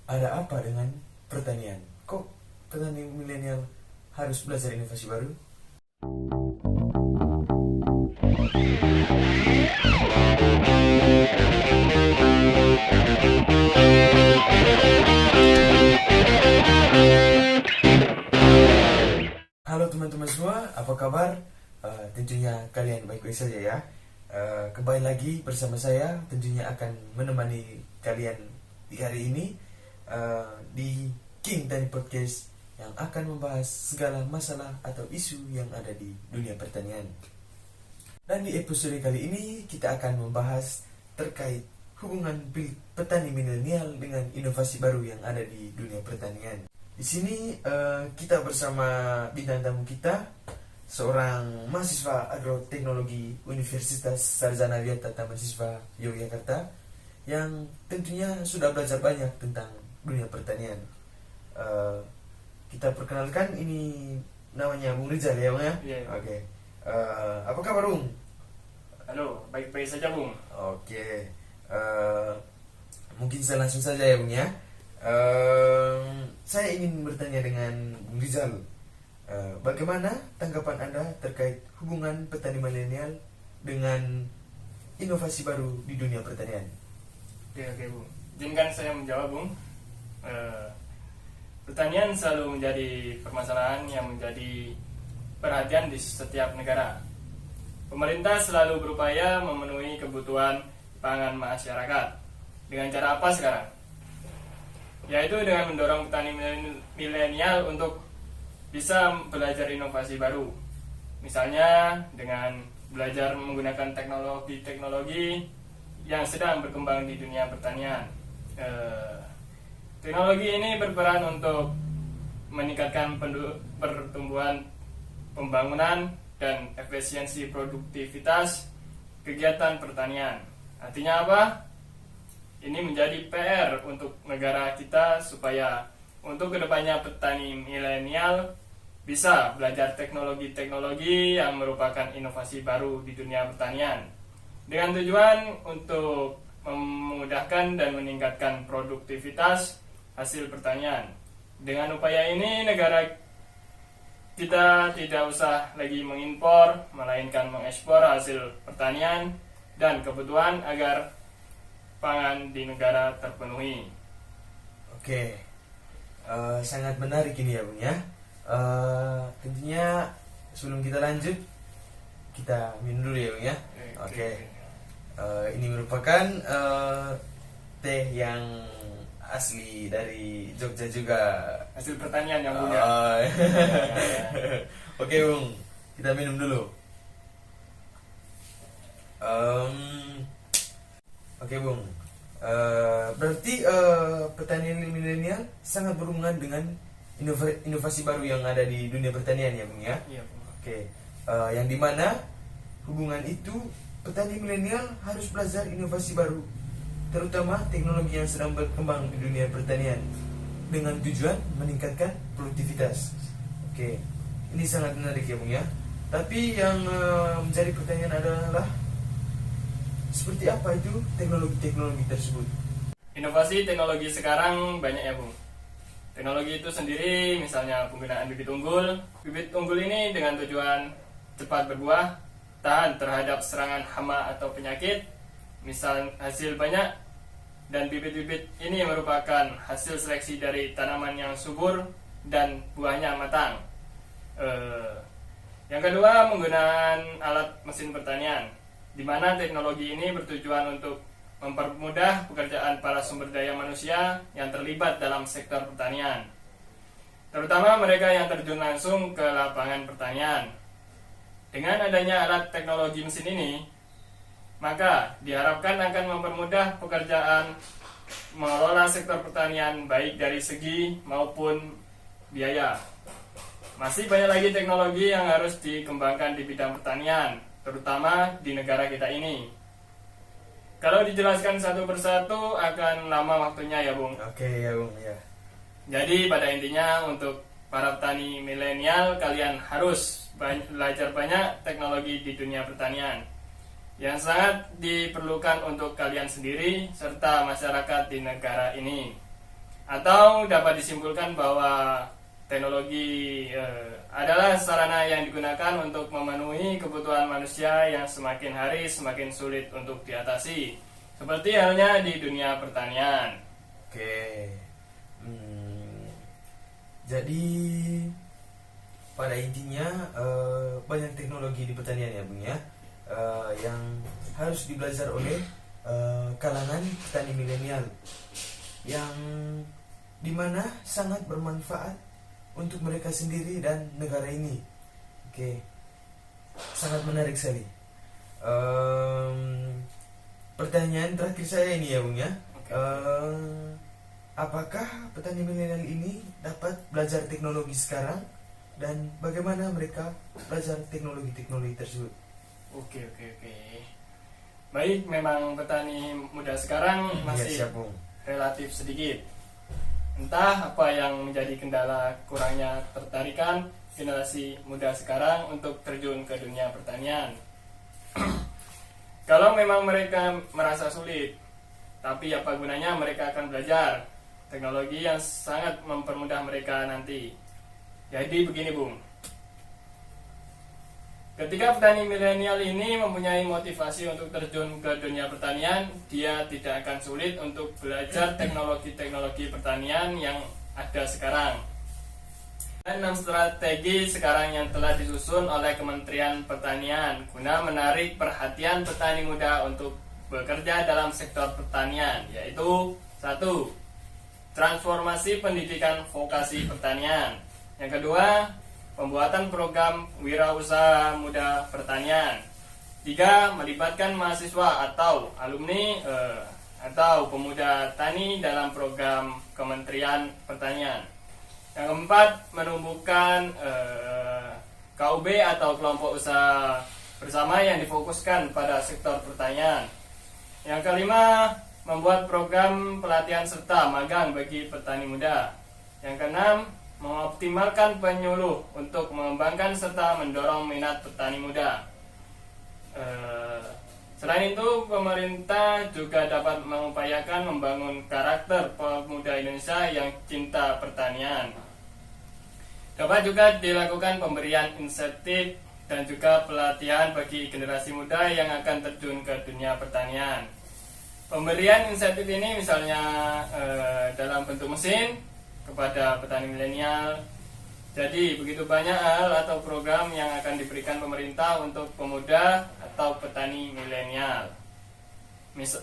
Ada apa dengan pertanian? Kok petani milenial harus belajar inovasi baru? Halo teman-teman semua, apa kabar? Tentunya kalian baik-baik saja ya. Kembali lagi bersama saya, tentunya akan menemani kalian di hari ini di King Tani Podcast yang akan membahas segala masalah atau isu yang ada di dunia pertanian. Dan di episode kali ini kita akan membahas terkait hubungan petani milenial dengan inovasi baru yang ada di dunia pertanian. Di sini kita bersama bintang tamu kita, seorang mahasiswa agroteknologi Universitas Sarjana Diyata Tamasiswa Yogyakarta yang tentunya sudah belajar banyak tentang dunia pertanian. Kita perkenalkan, ini namanya Bung Rizal ya Bung ya? Iya. Oke. Apa kabar Bung? Halo, baik-baik saja Bung. Oke. Mungkin saya langsung saja ya Bung ya. Saya ingin bertanya dengan Bung Rizal, bagaimana tanggapan Anda terkait hubungan petani milenial dengan inovasi baru di dunia pertanian? Oke Bung. Izinkan saya menjawab Bung. Pertanian selalu menjadi permasalahan yang menjadi perhatian di setiap negara. Pemerintah selalu berupaya memenuhi kebutuhan pangan masyarakat. Dengan cara apa sekarang? Yaitu dengan mendorong petani milenial untuk bisa belajar inovasi baru. Misalnya dengan belajar menggunakan teknologi-teknologi yang sedang berkembang di dunia pertanian. Teknologi ini berperan untuk meningkatkan pertumbuhan pembangunan dan efisiensi produktivitas kegiatan pertanian. Artinya apa? Ini menjadi PR untuk negara kita supaya untuk kedepannya petani milenial bisa belajar teknologi-teknologi yang merupakan inovasi baru di dunia pertanian dengan tujuan untuk memudahkan dan meningkatkan produktivitas hasil pertanian. Dengan upaya ini negara kita tidak usah lagi mengimpor, melainkan mengekspor hasil pertanian dan kebutuhan agar pangan di negara terpenuhi. Oke, sangat menarik ini ya Bung ya. Tentunya sebelum kita lanjut, kita minum dulu ya Bung ya. Oke. Ini merupakan teh yang asli dari Jogja juga. Hasil pertanian yang punya. Oke Bung, kita minum dulu. Oke Bung, berarti petani milenial sangat berhubungan dengan inovasi baru yang ada di dunia pertanian ya Bung ya? Iya Bung. Oke, yang dimana hubungan itu petani milenial harus belajar inovasi baru, terutama teknologi yang sedang berkembang di dunia pertanian dengan tujuan meningkatkan produktivitas. Oke, ini sangat menarik ya Bung ya. Tapi yang menjadi pertanyaan adalah seperti apa itu teknologi-teknologi tersebut? Inovasi teknologi sekarang banyak ya Bung. Teknologi itu sendiri misalnya penggunaan bibit unggul. Bibit unggul ini dengan tujuan cepat berbuah, tahan terhadap serangan hama atau penyakit, misal hasil banyak, dan bibit-bibit ini merupakan hasil seleksi dari tanaman yang subur dan buahnya matang. Yang kedua, penggunaan alat mesin pertanian, di mana teknologi ini bertujuan untuk mempermudah pekerjaan para sumber daya manusia yang terlibat dalam sektor pertanian, terutama mereka yang terjun langsung ke lapangan pertanian. Dengan adanya alat teknologi mesin ini, maka diharapkan akan mempermudah pekerjaan mengelola sektor pertanian baik dari segi maupun biaya. Masih banyak lagi teknologi yang harus dikembangkan di bidang pertanian, terutama di negara kita ini. Kalau dijelaskan satu persatu akan lama waktunya ya Bung. Oke ya Bung ya. Jadi pada intinya untuk para petani milenial, kalian harus belajar banyak teknologi di dunia pertanian yang sangat diperlukan untuk kalian sendiri serta masyarakat di negara ini. Atau dapat disimpulkan bahwa teknologi adalah sarana yang digunakan untuk memenuhi kebutuhan manusia yang semakin hari semakin sulit untuk diatasi, seperti halnya di dunia pertanian. Oke. Jadi pada intinya banyak teknologi di pertanian ya Bung ya, yang harus dibelajar oleh kalangan petani milenial, yang dimana sangat bermanfaat untuk mereka sendiri dan negara ini. Oke, sangat menarik sekali. Pertanyaan terakhir saya ini ya Bung ya. Apakah petani milenial ini dapat belajar teknologi sekarang dan bagaimana mereka belajar teknologi-teknologi tersebut? Oke. Baik, memang petani muda sekarang masih siap, Bung. relatif sedikit. Entah apa yang menjadi kendala kurangnya tertarikan generasi muda sekarang untuk terjun ke dunia pertanian. Kalau memang mereka merasa sulit, tapi apa gunanya mereka akan belajar teknologi yang sangat mempermudah mereka nanti. Jadi begini Bung, ketika petani milenial ini mempunyai motivasi untuk terjun ke dunia pertanian, dia tidak akan sulit untuk belajar teknologi-teknologi pertanian yang ada sekarang. 6 strategi sekarang yang telah disusun oleh Kementerian Pertanian guna menarik perhatian petani muda untuk bekerja dalam sektor pertanian, yaitu 1. Transformasi pendidikan vokasi pertanian. Yang kedua, pembuatan program wirausaha muda pertanian. 3. Melibatkan mahasiswa atau alumni atau pemuda tani dalam program Kementerian Pertanian. Yang keempat, menumbuhkan KUB atau kelompok usaha bersama yang difokuskan pada sektor pertanian. Yang kelima, membuat program pelatihan serta magang bagi petani muda. Yang keenam, mengoptimalkan penyuluh untuk mengembangkan serta mendorong minat petani muda. Selain itu, pemerintah juga dapat mengupayakan membangun karakter pemuda Indonesia yang cinta pertanian. Dapat juga dilakukan pemberian insentif dan juga pelatihan bagi generasi muda yang akan terjun ke dunia pertanian. Pemberian insentif ini misalnya dalam bentuk mesin kepada petani milenial. Jadi begitu banyak hal atau program yang akan diberikan pemerintah untuk pemuda atau petani milenial.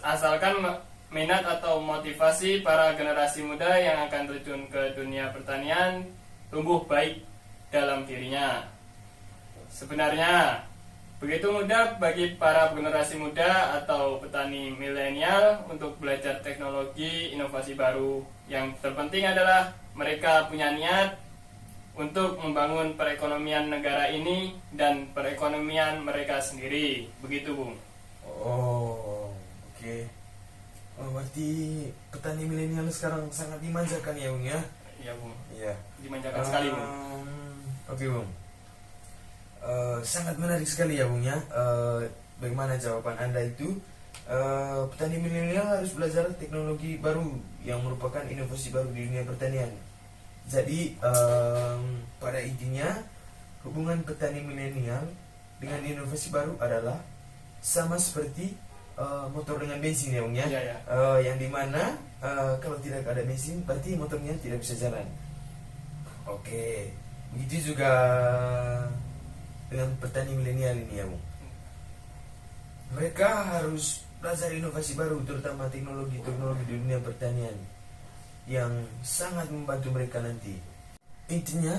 Asalkan minat atau motivasi para generasi muda yang akan terjun ke dunia pertanian tumbuh baik dalam dirinya. Sebenarnya begitu mudah bagi para generasi muda atau petani milenial untuk belajar teknologi inovasi baru. Yang terpenting adalah mereka punya niat untuk membangun perekonomian negara ini dan perekonomian mereka sendiri. Begitu Bung. Oh, oke. Berarti petani milenial sekarang sangat dimanjakan ya Bung ya? Iya Bung. Iya. Dimanjakan sekali Bung. Oke Bung. Sangat menarik sekali ya Bung ya. Bagaimana jawaban Anda itu? Petani milenial harus belajar teknologi baru yang merupakan inovasi baru di dunia pertanian. Jadi pada intinya hubungan petani milenial dengan inovasi baru adalah sama seperti motor dengan bensin ya Bung ya. Iya. Yang dimana kalau tidak ada bensin berarti motornya tidak bisa jalan. Oke, begitu juga dengan petani milenial ini ya Bung. Mereka harus belajar inovasi baru, terutama teknologi-teknologi di dunia pertanian yang sangat membantu mereka nanti. Intinya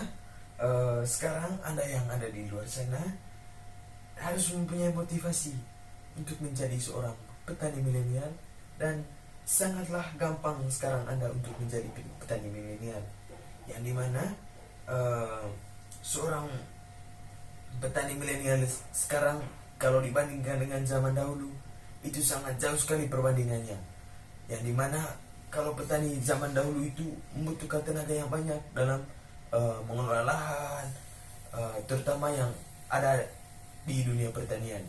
sekarang Anda yang ada di luar sana harus mempunyai motivasi untuk menjadi seorang petani milenial, dan sangatlah gampang sekarang Anda untuk menjadi petani milenial, yang dimana seorang petani milenial sekarang kalau dibandingkan dengan zaman dahulu itu sangat jauh sekali perbandingannya, yang dimana kalau petani zaman dahulu itu membutuhkan tenaga yang banyak dalam mengelola lahan, terutama yang ada di dunia pertanian.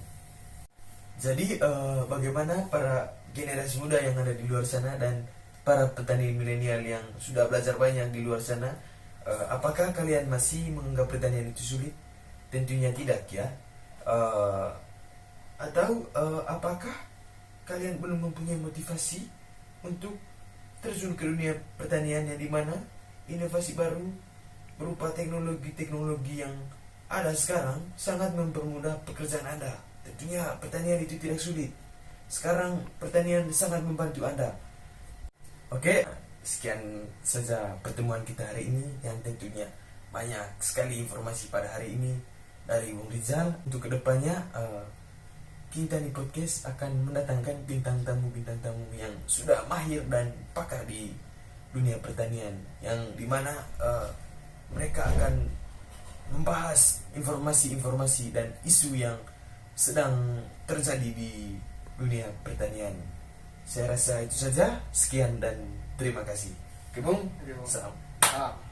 Jadi bagaimana para generasi muda yang ada di luar sana dan para petani milenial yang sudah belajar banyak di luar sana, apakah kalian masih menganggap pertanian itu sulit? Tentunya tidak ya. Atau apakah kalian belum mempunyai motivasi untuk terjun ke dunia pertanian, yang dimana inovasi baru berupa teknologi-teknologi yang ada sekarang sangat mempermudah pekerjaan Anda. Tentunya pertanian itu tidak sulit. Sekarang pertanian sangat membantu Anda. Oke, sekian saja pertemuan kita hari ini, yang tentunya banyak sekali informasi pada hari ini dari Bung Rizal. Untuk kedepannya Kintani Podcast akan mendatangkan bintang tamu yang sudah mahir dan pakar di dunia pertanian, yang dimana mereka akan membahas informasi-informasi dan isu yang sedang terjadi di dunia pertanian. Saya rasa itu saja. Sekian dan terima kasih. Oke, Bung. Oke, Bung. Salam. Ah.